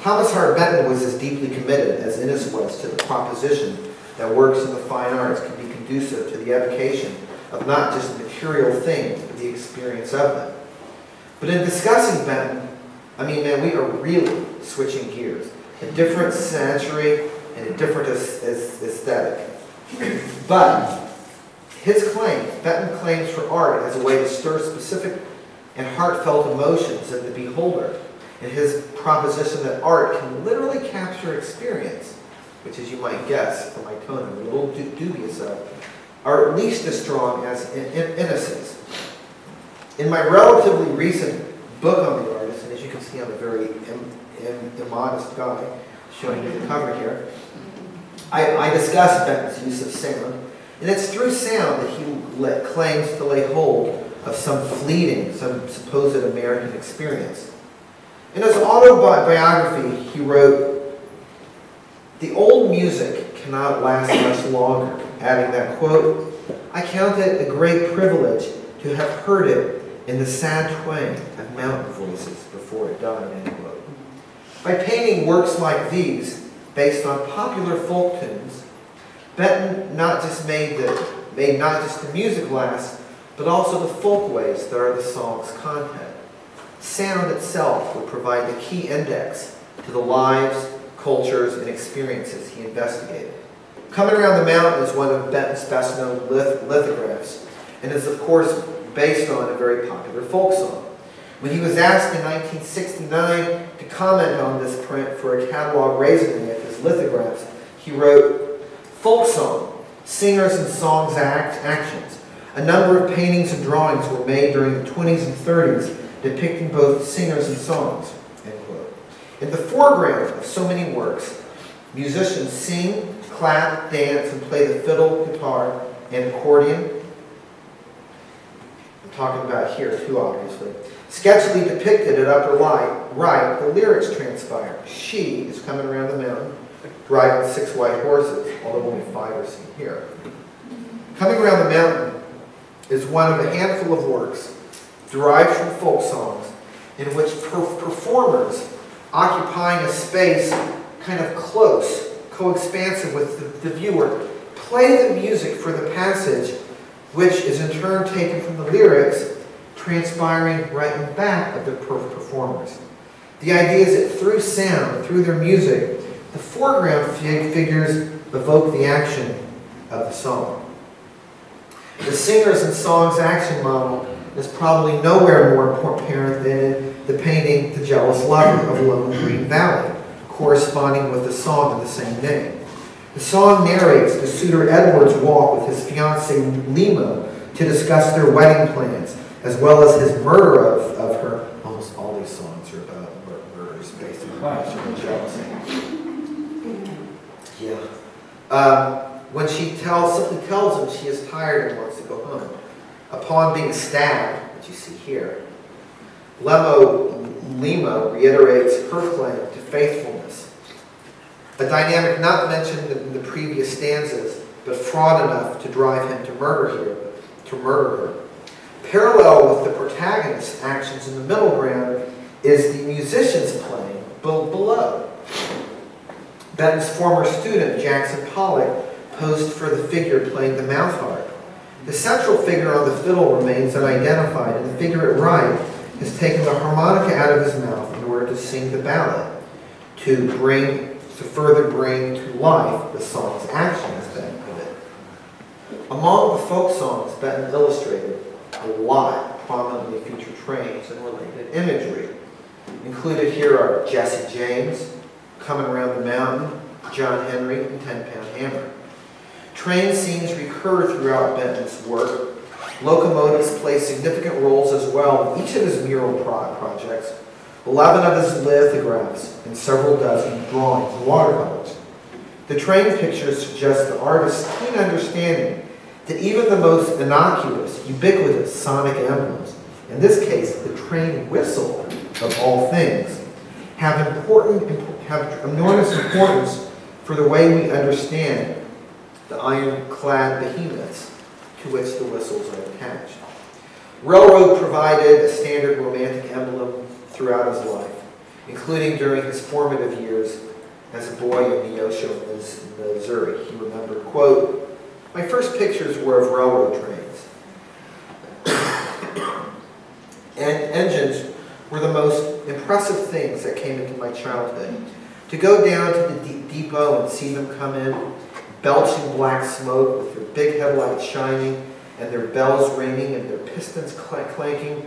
Thomas Hart Benton was as deeply committed as Innes was to the proposition that works in the fine arts can be conducive to the evocation of not just material things, but the experience of them. But in discussing Benton, I mean, man, we are really switching gears. A different century and a different aesthetic. But his claim, Benton claims for art as a way to stir specific and heartfelt emotions in the beholder, and his proposition that art can literally capture experience, which, as you might guess from my tone, I'm a little dubious of, are at least as strong as Innes's. In my relatively recent book on the artist, and as you can see, I'm a very immodest guy, showing you the cover here, I discuss Benton's use of sound, and it's through sound that he claims to lay hold of some fleeting, some supposed American experience. In his autobiography, he wrote, "The old music cannot last much longer," adding that, quote, "I count it a great privilege to have heard it in the sad twang of mountain voices before it died," end quote. By painting works like these, based on popular folk tunes, Benton not just made not just the music last, but also the folkways that are the song's content. Sound itself would provide the key index to the lives, cultures, and experiences he investigated. Coming Around the Mountain is one of Benton's best-known lithographs, and is, of course, based on a very popular folk song. When he was asked in 1969 to comment on this print for a catalog raisonné of his lithographs, he wrote, "Folk song, singers and songs actions. A number of paintings and drawings were made during the 20s and 30s depicting both singers and songs," end quote. In the foreground of so many works, musicians sing, clap, dance, and play the fiddle, guitar, and accordion. I'm talking about here too, obviously. Sketchily depicted at upper right, the lyrics transpire. She is coming around the mountain, driving 6 white horses, although only 5 are seen here. Coming Around the Mountain is one of a handful of works derived from folk songs in which performers occupying a space kind of close, co-expansive with the viewer, play the music for the passage, which is in turn taken from the lyrics, transpiring right in back of the performers. The idea is that through sound, through their music, the foreground figures evoke the action of the song. The singers and songs action model is probably nowhere more apparent than in the painting The Jealous Lover of Lone Green Valley, corresponding with the song of the same name. The song narrates the suitor Edward's walk with his fiancée Lima to discuss their wedding plans, as well as his murder of her. Almost all these songs are about murders based on passion and jealousy. Yeah. When she simply tells him she is tired and wants to go home. Upon being stabbed, which you see here, Lima reiterates her claim to faithfulness, a dynamic not mentioned in the previous stanzas, but fraught enough to drive him to murder her. Parallel with the protagonist's actions in the middle ground is the musician's playing below. Benton's former student, Jackson Pollock, posed for the figure playing the mouth harp. The central figure on the fiddle remains unidentified, and the figure at right has taken the harmonica out of his mouth in order to sing the ballad, to further bring to life the song's action, as Benton put it. Among the folk songs Benton illustrated, a lot prominently feature trains and related imagery. Included here are Jesse James, Coming Around the Mountain, John Henry, and 10-Pound Hammer. Train scenes recur throughout Benton's work. Locomotives play significant roles as well in each of his mural projects, 11 of his lithographs, and several dozen drawings and watercolors. The train pictures suggest the artist's keen understanding that even the most innocuous, ubiquitous sonic emblems, in this case the train whistle of all things, have enormous importance for the way we understand the ironclad behemoths to which the whistles are attached. Railroad provided a standard romantic emblem throughout his life. including during his formative years as a boy in Neosho, Missouri. He remembered, quote, "My first pictures were of railroad trains. And engines were the most impressive things that came into my childhood. To go down to the depot and see them come in, belching black smoke with their big headlights shining and their bells ringing and their pistons clanking,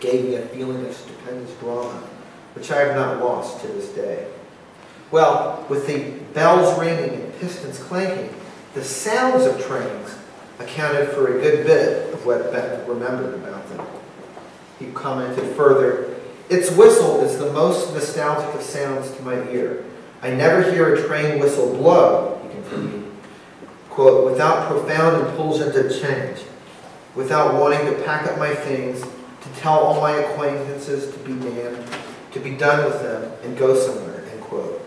gave me a feeling of stupendous drama, which I have not lost to this day." Well, with the bells ringing and pistons clanking, the sounds of trains accounted for a good bit of what Benton remembered about them. He commented further, "Its whistle is the most nostalgic of sounds to my ear. I never hear a train whistle blow," he continued, quote, "without profound impulsion of change, without wanting to pack up my things, to tell all my acquaintances to be damned, to be done with them, and go somewhere," end quote.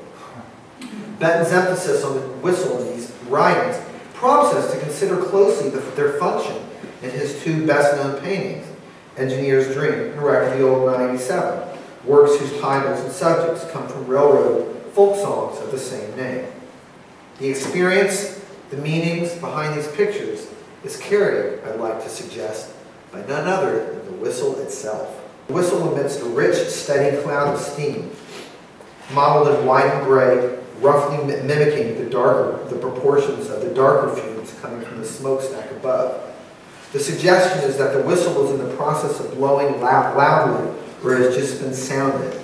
Benton's emphasis on the whistle in these writings prompts us to consider closely their function in his two best-known paintings, Engineer's Dream and Wreck of the Old 97, works whose titles and subjects come from railroad folk songs of the same name. The experience, the meanings behind these pictures is carried, I'd like to suggest, by none other than the whistle itself. The whistle emits a rich, steady cloud of steam, modeled in white and gray, roughly mimicking the proportions of the darker fumes coming from the smokestack above. The suggestion is that the whistle is in the process of blowing loudly or has just been sounded.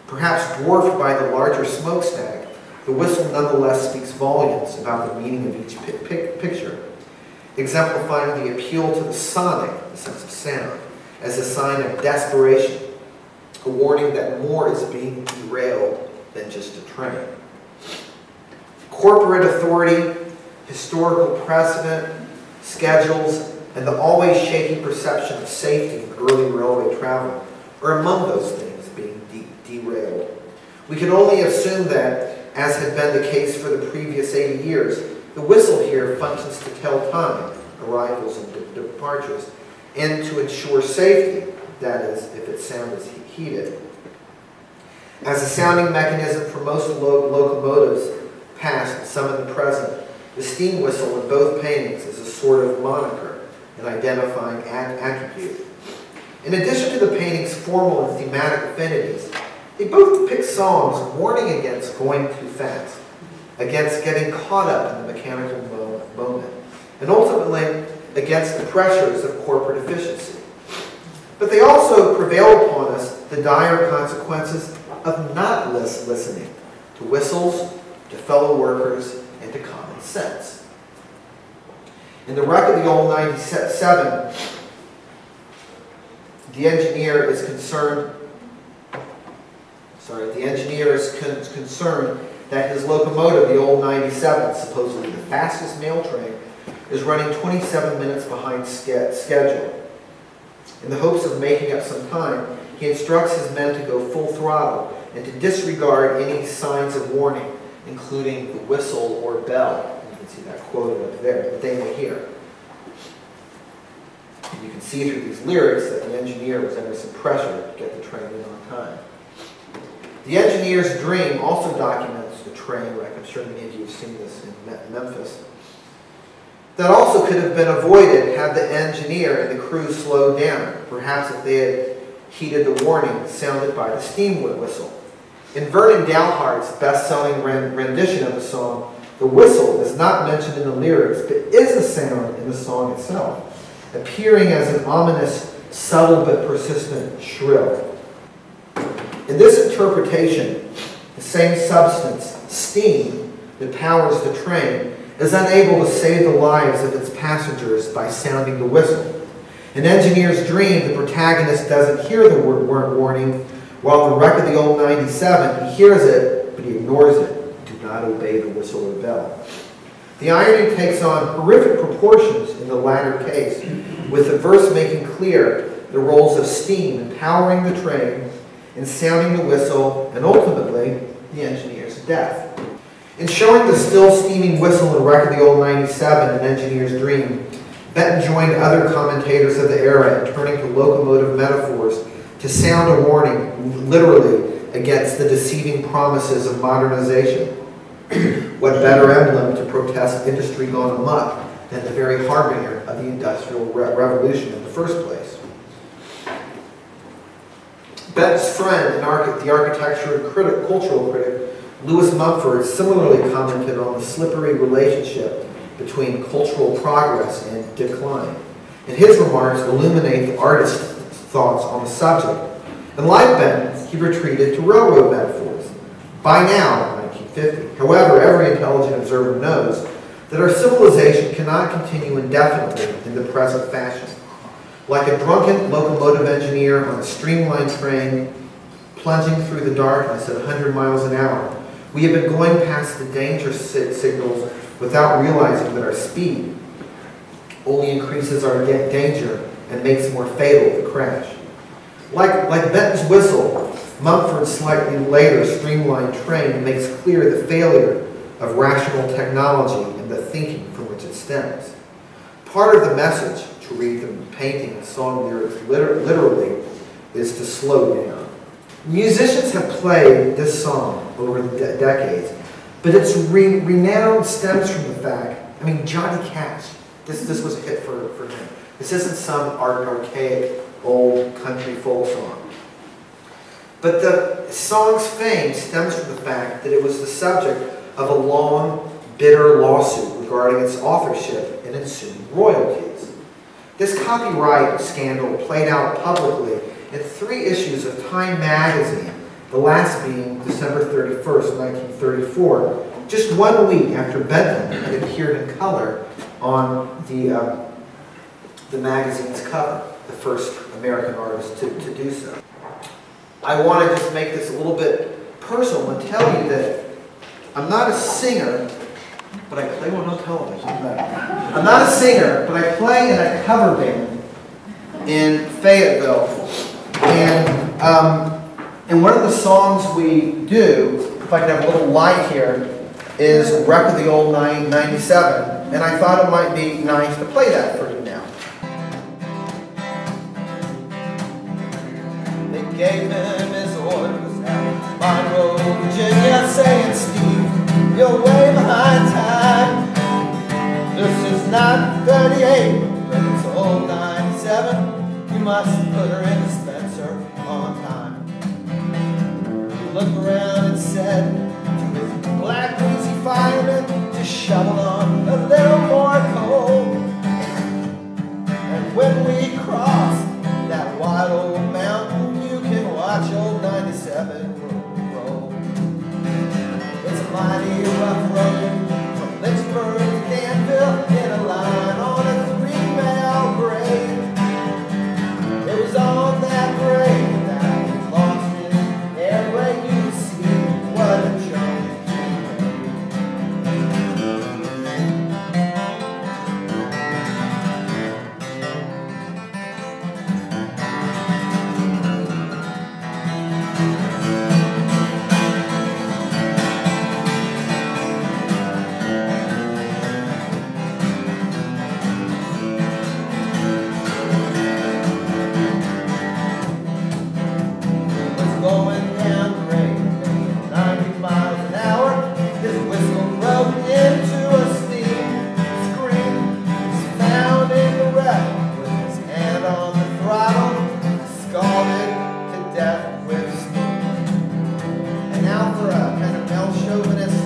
Perhaps dwarfed by the larger smokestack, the whistle nonetheless speaks volumes about the meaning of each picture, exemplifying the appeal to the sonic, the sense of sound, as a sign of desperation, a warning that more is being derailed than just a train. Corporate authority, historical precedent, schedules, and the always shaky perception of safety in early railway travel are among those things being derailed. We can only assume that, as had been the case for the previous 80 years, the whistle here functions to tell time, arrivals and departures, and to ensure safety, that is, if its sound is heated. As a sounding mechanism for most locomotives, past and some in the present, the steam whistle in both paintings is a sort of moniker, an identifying attribute. In addition to the painting's formal and thematic affinities, they both depict songs warning against going too fast, against getting caught up in the mechanical moment, and ultimately against the pressures of corporate efficiency. But they also prevail upon us the dire consequences of not listening to whistles, to fellow workers, and to common sense. In the Wreck of the Old 97, the engineer is concerned that his locomotive, the Old 97, supposedly the fastest mail train, is running 27 minutes behind schedule. In the hopes of making up some time, he instructs his men to go full throttle and to disregard any signs of warning, including the whistle or bell. You can see that quoted up there, that they may hear. And you can see through these lyrics that the engineer was under some pressure to get the train in on time. The Engineer's Dream also documents the train wreck. I'm sure many of you have seen this in Memphis. That also could have been avoided had the engineer and the crew slowed down, perhaps if they had heeded the warning sounded by the steam whistle. In Vernon Dalhart's best-selling rendition of the song, the whistle is not mentioned in the lyrics, but is a sound in the song itself, appearing as an ominous, subtle but persistent shrill. In this interpretation, the same substance, steam, that powers the train, is unable to save the lives of its passengers by sounding the whistle. In Engineer's Dream, the protagonist doesn't hear the word warning, while in the Wreck of the Old 97, he hears it, but he ignores it. Do not obey the whistle or bell. The irony takes on horrific proportions in the latter case, with the verse making clear the roles of steam in powering the train, in sounding the whistle, and ultimately, the engineer's death. In showing the still steaming whistle in Wreck of the Old 97 and Engineer's Dream, Benton joined other commentators of the era in turning to locomotive metaphors to sound a warning, literally, against the deceiving promises of modernization. What better emblem to protest industry gone amok than the very harbinger of the Industrial Revolution in the first place? Benton's friend, the architecture and cultural critic, Louis Mumford, similarly commented on the slippery relationship between cultural progress and decline. And his remarks illuminate the artist's thoughts on the subject. And like Benton, he retreated to railroad metaphors. By now, 1950, however, every intelligent observer knows that our civilization cannot continue indefinitely in the present fashion. Like a drunken locomotive engineer on a streamlined train plunging through the darkness at 100 miles an hour, we have been going past the danger signals without realizing that our speed only increases our danger and makes more fatal the crash. Like Benton's whistle, Mumford's slightly later streamlined train makes clear the failure of rational technology and the thinking from which it stems. Part of the message, to read the painting and song lyrics literally, is to slow down. Musicians have played this song over the decades, but its renown stems from the fact, Johnny Cash, this was a hit for him. This isn't some archaic old country folk song. But the song's fame stems from the fact that it was the subject of a long, bitter lawsuit regarding its authorship and ensuing royalties. This copyright scandal played out publicly in 3 issues of Time magazine, the last being December 31st, 1934, just 1 week after Benton had appeared in color on the magazine's cover, the first American artist to do so. I want to just make this a little bit personal and tell you that I'm not a singer, but I play one on television. I'm not a singer, but I play in a cover band in Fayetteville. And one of the songs we do, if I can have a little light here, is Wreck of the Old 97. And I thought it might be nice to play that for you now. They gave him his orders out Monroe, Virginia, saying, Steve, you're way behind time. This is not 38, but it's old 97. You must put her in the Spencer on time. He looked around and said to his black greasy fireman, just shovel on a little more coal. And when we cross that wide old mountain, you can watch old 97 roll. It's a mighty rough road from Lynchburg to Danville in a line on a 3-mile grade. It was on that grade that he lost his airway. You see what a jump. Now for a kind of male chauvinist